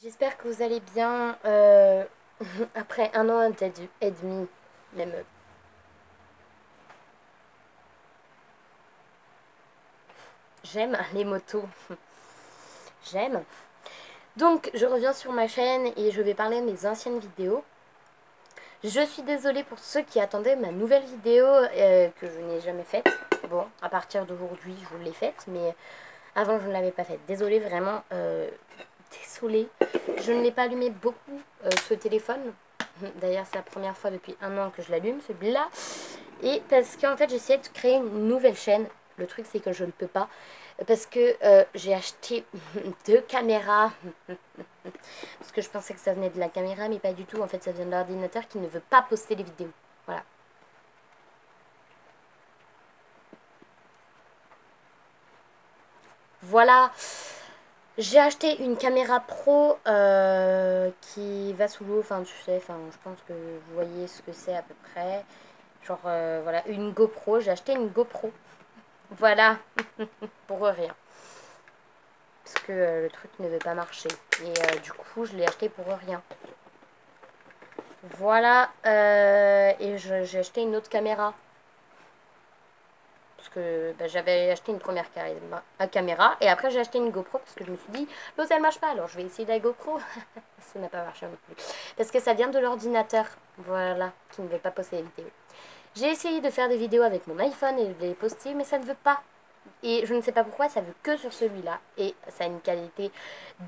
J'espère que vous allez bien après un an et demi, même. J'aime les motos. J'aime. Donc, je reviens sur ma chaîne et je vais parler de mes anciennes vidéos. Je suis désolée pour ceux qui attendaient ma nouvelle vidéo que je n'ai jamais faite. Bon, à partir d'aujourd'hui, je l'ai faite, mais avant, je ne l'avais pas faite. Désolée, vraiment. Désolée. Je ne l'ai pas allumé beaucoup, ce téléphone. D'ailleurs, c'est la première fois depuis un an que je l'allume, celui-là. Et parce qu'en fait, j'essayais de créer une nouvelle chaîne. Le truc, c'est que je ne peux pas. Parce que j'ai acheté deux caméras. Parce que je pensais que ça venait de la caméra, mais pas du tout. En fait, ça vient de l'ordinateur qui ne veut pas poster les vidéos. Voilà. Voilà. J'ai acheté une caméra pro qui va sous l'eau. Enfin, tu sais, enfin, je pense que vous voyez ce que c'est à peu près. Genre, voilà, une GoPro. J'ai acheté une GoPro. Voilà. Pour rien. Parce que le truc ne veut pas marcher. Et du coup, je l'ai acheté pour rien. Voilà. Et j'ai acheté une autre caméra. Parce que bah, j'avais acheté une première caméra. Et après, j'ai acheté une GoPro parce que je me suis dit, l'autre, elle marche pas. Alors, je vais essayer la GoPro. Ça n'a pas marché non plus. Parce que ça vient de l'ordinateur. Voilà. Qui ne veut pas poster les vidéos. J'ai essayé de faire des vidéos avec mon iPhone et de les poster, mais ça ne veut pas. Et je ne sais pas pourquoi, ça veut que sur celui-là. Et ça a une qualité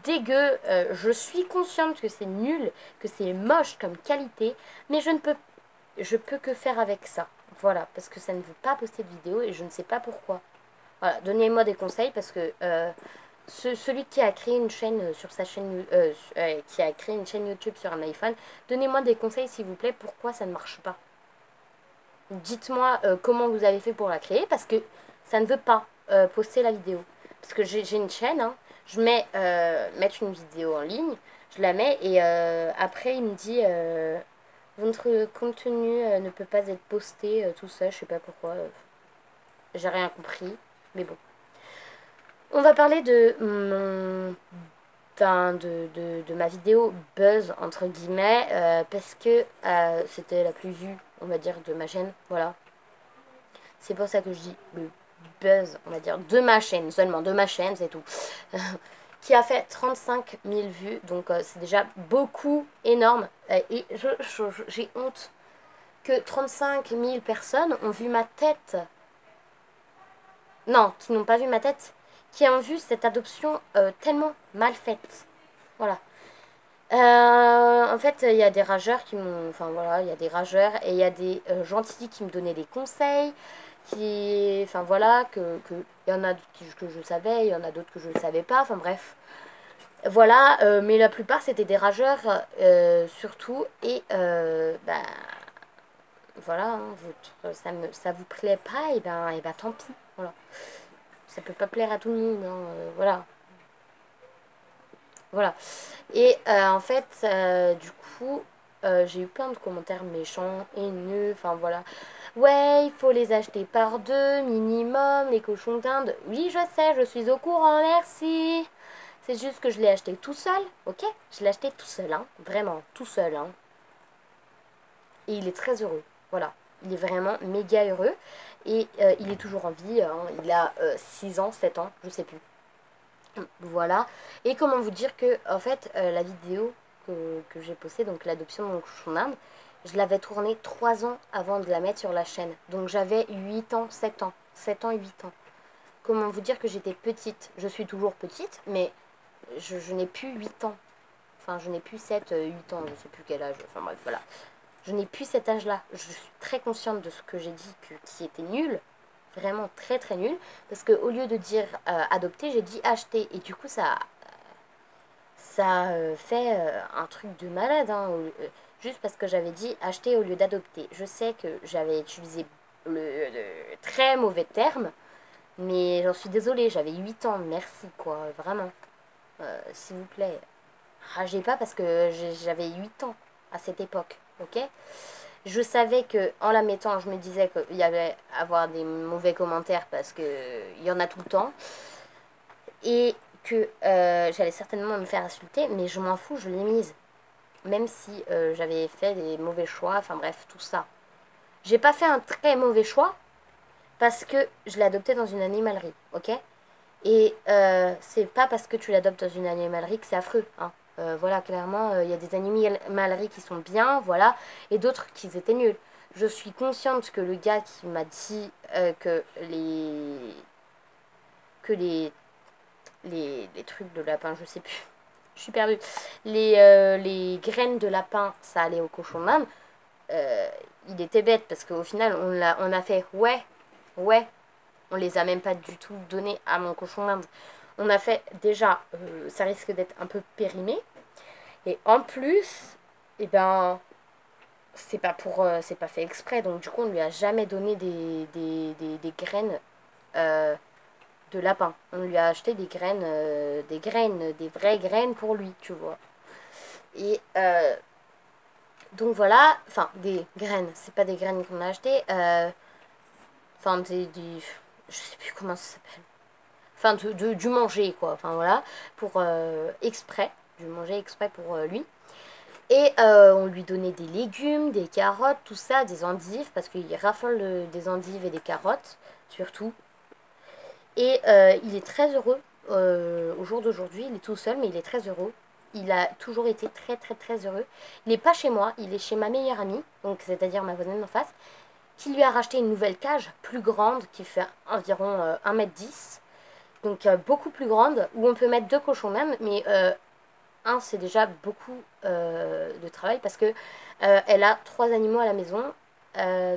dégueu. Je suis consciente que c'est nul, que c'est moche comme qualité. Mais je peux que faire avec ça. Voilà, parce que ça ne veut pas poster de vidéo et je ne sais pas pourquoi. Voilà, donnez-moi des conseils parce que celui qui a créé une chaîne sur sa chaîne, qui a créé une chaîne YouTube sur un iPhone, donnez-moi des conseils s'il vous plaît, pourquoi ça ne marche pas. Dites-moi comment vous avez fait pour la créer parce que ça ne veut pas poster la vidéo. Parce que j'ai une chaîne, hein, je mets mettre une vidéo en ligne, je la mets et après il me dit votre contenu ne peut pas être posté tout ça, je sais pas pourquoi. J'ai rien compris, mais bon. On va parler de de ma vidéo buzz entre guillemets parce que c'était la plus vue on va dire de ma chaîne, voilà. C'est pour ça que je dis le buzz, on va dire, de ma chaîne, seulement de ma chaîne, c'est tout. Qui a fait 35 000 vues, donc c'est déjà beaucoup, énorme. Et j'ai honte que 35 000 personnes ont vu ma tête. Non, qui n'ont pas vu ma tête, qui ont vu cette adoption tellement mal faite. Voilà. En fait, il y a des rageurs qui m'ont. Enfin voilà, il y a des rageurs et il y a des gentils qui me donnaient des conseils. Enfin voilà, il y en a que je savais, il y en a d'autres que je ne savais pas. Enfin bref. Voilà, mais la plupart c'était des rageurs surtout. Et bah voilà, hein, ça vous plaît pas, et ben tant pis. Voilà. Ça peut pas plaire à tout le monde, hein, voilà. Voilà. Et en fait, du coup, j'ai eu plein de commentaires méchants, haineux, enfin voilà. Ouais, il faut les acheter par deux, minimum, les cochons d'Inde. Oui, je sais, je suis au courant, merci. C'est juste que je l'ai acheté tout seul, ok? Je l'ai acheté tout seul, hein, vraiment, tout seul, hein. Et il est très heureux, voilà. Il est vraiment méga heureux. Et il est toujours en vie, hein. Il a 6 ans, 7 ans, je sais plus. Voilà. Et comment vous dire que, en fait, la vidéo que j'ai postée, donc l'adoption de mon cochon d'Inde, je l'avais tournée 3 ans avant de la mettre sur la chaîne. Donc j'avais 8 ans, 7 ans. 7 ans, 8 ans. Comment vous dire que j'étais petite? Je suis toujours petite, mais je n'ai plus 8 ans. Enfin, je n'ai plus 7 8 ans, je ne sais plus quel âge. Enfin bref, voilà. Je n'ai plus cet âge-là. Je suis très consciente de ce que j'ai dit qui était nul. Vraiment très très nul. Parce qu'au lieu de dire adopter, j'ai dit acheter. Et du coup, ça fait un truc de malade. Hein, juste parce que j'avais dit acheter au lieu d'adopter. Je sais que j'avais utilisé le très mauvais terme. Mais j'en suis désolée, j'avais 8 ans. Merci quoi, vraiment. S'il vous plaît. Ragez pas parce que j'avais 8 ans à cette époque. Ok? Je savais que en la mettant, je me disais qu'il y avait avoir des mauvais commentaires parce que il y en a tout le temps. Et que j'allais certainement me faire insulter, mais je m'en fous, je l'ai mise. Même si j'avais fait des mauvais choix, enfin bref, tout ça. J'ai pas fait un très mauvais choix parce que je l'ai adopté dans une animalerie, ok? Et c'est pas parce que tu l'adoptes dans une animalerie que c'est affreux, hein. Voilà, clairement, il y a des animaleries qui sont bien, voilà, et d'autres qui étaient nuls. Je suis consciente que le gars qui m'a dit que les trucs de lapin, je sais plus, je suis perdue, les graines de lapin, ça allait au cochon d'Inde, euh, il était bête parce qu'au final, on a fait ouais, ouais, on les a même pas du tout donnés à mon cochon d'Inde. On a fait déjà, ça risque d'être un peu périmé. Et en plus, eh ben, c'est pas fait exprès. Donc du coup, on lui a jamais donné des graines euh, de lapin. On lui a acheté des vraies graines pour lui, tu vois. Et donc voilà, enfin des graines, c'est pas des graines qu'on a achetées, enfin je sais plus comment ça s'appelle. Enfin du manger quoi, enfin voilà, pour exprès, du manger exprès pour lui. Et on lui donnait des légumes, des carottes, tout ça, des endives, parce qu'il raffole des endives et des carottes, surtout. Et il est très heureux au jour d'aujourd'hui, il est tout seul, mais il est très heureux. Il a toujours été très très très heureux. Il n'est pas chez moi, il est chez ma meilleure amie, donc c'est-à-dire ma voisine en face, qui lui a racheté une nouvelle cage plus grande, qui fait environ 1,10 m, donc beaucoup plus grande, où on peut mettre deux cochons même, mais c'est déjà beaucoup de travail parce que elle a trois animaux à la maison,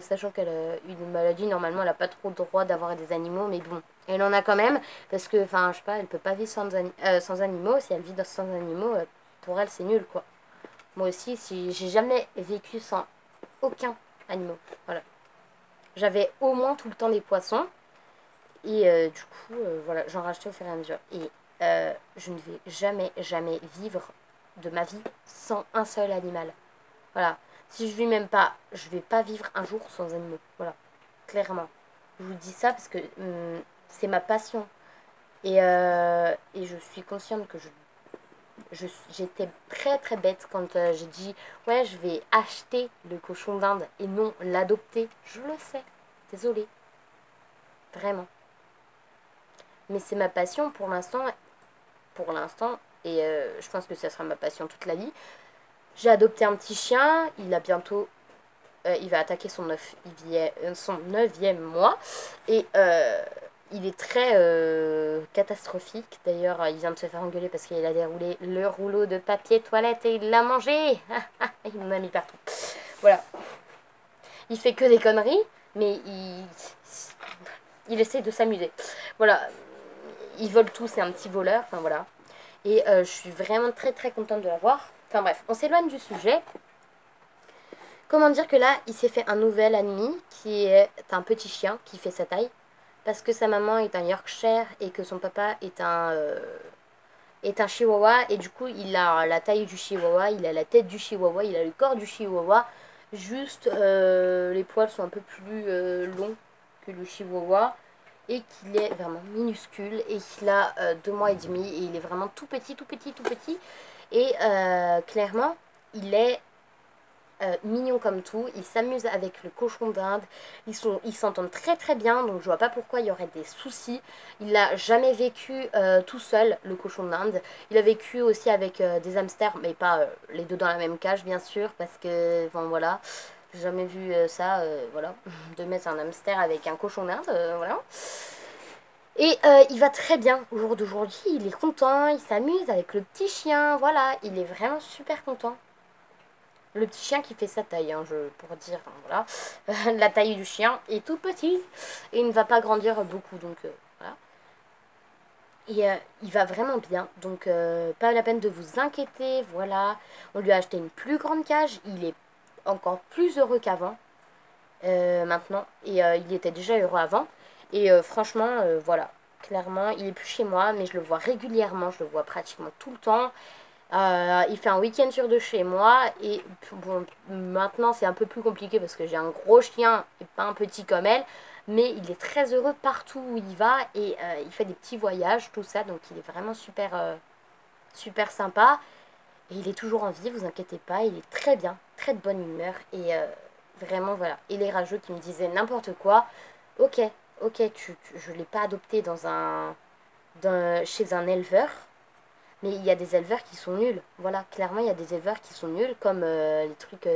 sachant qu'elle a une maladie, normalement elle n'a pas trop le droit d'avoir des animaux, mais bon, elle en a quand même, parce que, enfin, je sais pas, elle peut pas vivre sans animaux, si elle vit sans animaux, pour elle c'est nul quoi. Moi aussi, si j'ai jamais vécu sans aucun animal, voilà. J'avais au moins tout le temps des poissons, et du coup, voilà, j'en rachetais au fur et à mesure. Et je ne vais jamais vivre de ma vie sans un seul animal. Voilà. Si je vis même pas, je vais pas vivre un jour sans animaux. Voilà. Clairement. Je vous dis ça parce que c'est ma passion. Et je suis consciente que j'étais très très bête quand j'ai dit ouais, je vais acheter le cochon d'Inde et non l'adopter. Je le sais. Désolée. Vraiment. Mais c'est ma passion pour l'instant. Et je pense que ça sera ma passion toute la vie. J'ai adopté un petit chien, il a bientôt, il va attaquer son 9e mois, et il est très catastrophique. D'ailleurs, il vient de se faire engueuler parce qu'il a déroulé le rouleau de papier toilette et il l'a mangé. Il m'en a mis partout. Voilà. Il fait que des conneries, mais il essaie de s'amuser. Voilà. Il vole tout, c'est un petit voleur, enfin voilà. Et je suis vraiment très très contente de l'avoir. Enfin bref, on s'éloigne du sujet. Comment dire que là, il s'est fait un nouvel ami qui est un petit chien qui fait sa taille. Parce que sa maman est un Yorkshire et que son papa est un chihuahua. Et du coup, il a la taille du chihuahua, il a la tête du chihuahua, il a le corps du chihuahua. Juste, les poils sont un peu plus longs que le chihuahua. Et qu'il est vraiment minuscule et qu'il a 2 mois et demi et il est vraiment tout petit, tout petit, tout petit. Et clairement, il est mignon comme tout. Il s'amuse avec le cochon d'Inde. Ils s'entendent très très bien, donc je vois pas pourquoi il y aurait des soucis. Il n'a jamais vécu tout seul, le cochon d'Inde. Il a vécu aussi avec des hamsters, mais pas les deux dans la même cage, bien sûr, parce que, bon voilà, j'ai jamais vu ça, voilà, de mettre un hamster avec un cochon d'Inde, voilà. Et il va très bien au jour d'aujourd'hui, il est content, il s'amuse avec le petit chien, voilà, il est vraiment super content. Le petit chien qui fait sa taille, hein, pour dire, hein, voilà. La taille du chien est tout petit et il ne va pas grandir beaucoup, donc voilà. Et il va vraiment bien, donc pas la peine de vous inquiéter, voilà. On lui a acheté une plus grande cage, il est encore plus heureux qu'avant, maintenant, et il était déjà heureux avant. Et franchement, voilà, clairement, il est plus chez moi, mais je le vois régulièrement, je le vois pratiquement tout le temps. Il fait un week-end sur deux chez moi. Et bon, maintenant c'est un peu plus compliqué parce que j'ai un gros chien et pas un petit comme elle. mais il est très heureux partout où il va et il fait des petits voyages, tout ça, donc il est vraiment super sympa. Et il est toujours en vie, vous inquiétez pas, il est très bien, très de bonne humeur et vraiment voilà. Et les rageux qui me disaient n'importe quoi, ok, ok, je ne l'ai pas adopté chez un éleveur, mais il y a des éleveurs qui sont nuls. Voilà, clairement, il y a des éleveurs qui sont nuls, comme les trucs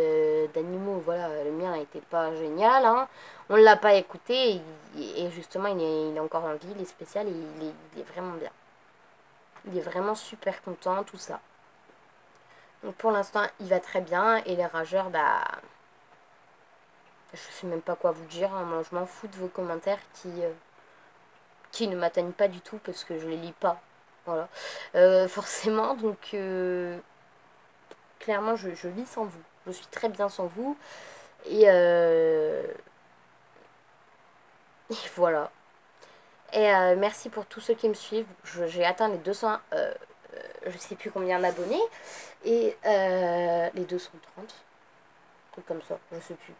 d'animaux. Voilà, le mien n'était pas génial, hein. On ne l'a pas écouté, et justement, il est encore en vie, il est spécial, et il est vraiment bien. Il est vraiment super content, tout ça. Donc pour l'instant, il va très bien, et les rageurs, bah... Je sais même pas quoi vous dire, hein. Moi, je m'en fous de vos commentaires qui ne m'atteignent pas du tout, parce que je les lis pas. Voilà. Forcément, donc... clairement, je vis sans vous. Je suis très bien sans vous. Et, et voilà. Et merci pour tous ceux qui me suivent. J'ai atteint les 200, je sais plus combien d'abonnés. Et les 230. Un truc comme ça, je sais plus.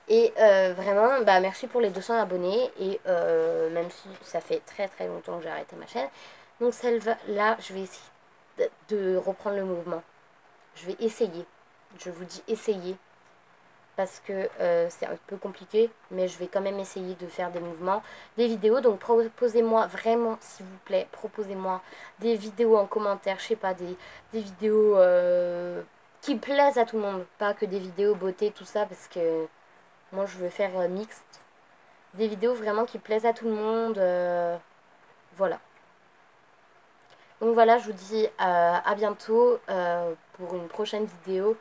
Et vraiment, bah, merci pour les 200 abonnés. Et même si ça fait très longtemps que j'ai arrêté ma chaîne. Donc celle-là, je vais essayer de reprendre le mouvement. Je vais essayer. Je vous dis essayer. Parce que c'est un peu compliqué, mais je vais quand même essayer de faire des mouvements, des vidéos. Donc proposez-moi vraiment, s'il vous plaît, proposez-moi des vidéos en commentaire, je sais pas, des vidéos qui plaisent à tout le monde, pas que des vidéos beauté, tout ça, parce que moi je veux faire mixte. Des vidéos vraiment qui plaisent à tout le monde, voilà. Donc voilà, je vous dis à bientôt pour une prochaine vidéo.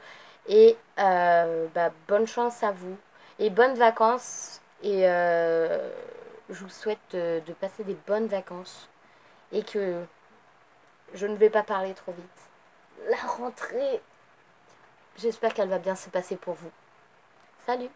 Et bah, bonne chance à vous. Et bonnes vacances. Et je vous souhaite de passer des bonnes vacances. Et que je ne vais pas parler trop vite. La rentrée, j'espère qu'elle va bien se passer pour vous. Salut!